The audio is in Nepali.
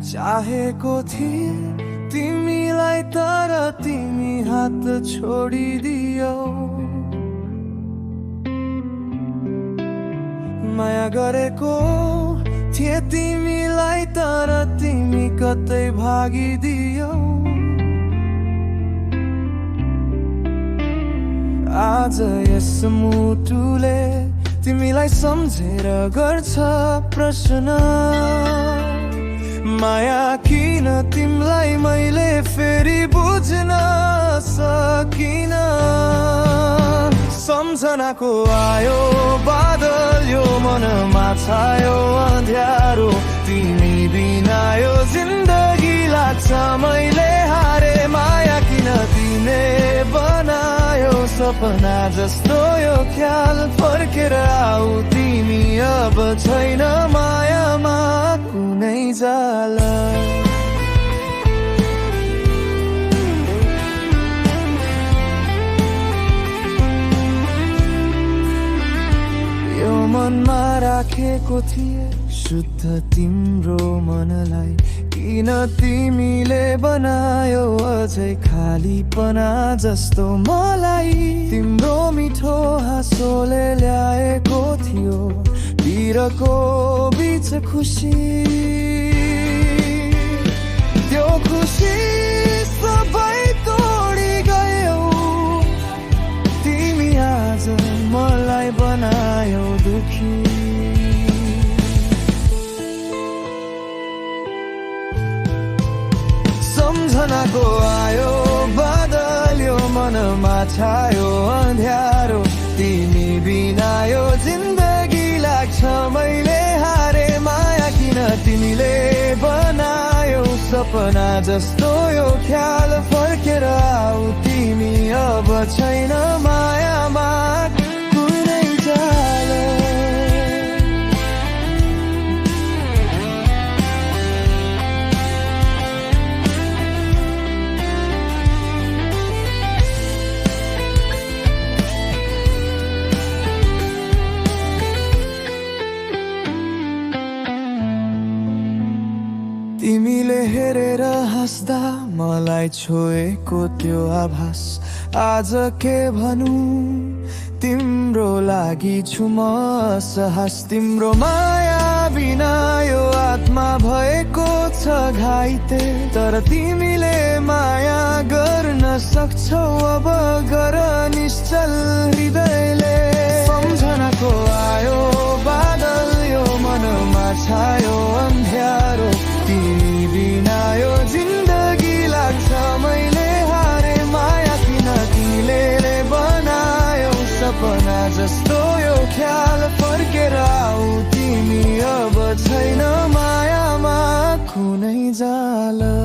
चाहेको थिए तिमीलाई तर तिमी हात छोडिदियौ। माया गरेको थिए तिमीलाई तर तिमी कतै भागिदियौ। आज यस मुटुले तिमीलाई सम्झेर गर्छ प्रश्न, माया किन तिमीलाई मैले फेरि बुझ्न सकिन। सम्झनाको आयो बादल यो मनमा छायो अँध्यारो, तिमी बिना यो जिन्दगी लाग्छ मैले हारे। माया किन तिमीले बनायो सपना जस्तो यो ख्याल फर्केर आऊ तिमी अब छैन मायामा कुनै जाला। यो मनमा राखेको थिए शुद्ध तिम्रो मनलाई, किन तिमीले बनायो अझै खालीपना जस्तो मलाई। तिम्रो मिठो हाँसोले ल्याएको थियो पिरको बीच खुसी, त्यो खुसी सबै तोडी गयौ तिमी। आज मलाई बनायो दुखी। सम्झनाको आयो बादल यो मनमा छायो अँध्यारो, तिमी बिना यो जिन्दगी लाग्छ मैले हारे। माया किन तिमीले बनायो सपना जस्तो यो ख्याल फर्केर आऊ तिमी अब छैन मायामा कुनै जाला। तिमीले हेरेर हाँस्दा मलाई छोएको त्यो आभास, आज के भनौँ तिम्रो लागि छु म असहास। तिम्रो माया बिना यो आत्मा भएको छ घाइते, तर तिमीले माया गर्न सक्छौ अब गर निश्चल हृदयले। सम्झनाको आयो बादल यो मनमा छायो अँध्यारो, तिमी बिना यो जिन्दगी लाग्छ मैले हारे। माया किन तिमीले बनायो सपना जस्तो यो ख्याल फर्केर आऊ तिमी अब छैन मायामा कुनै जाला।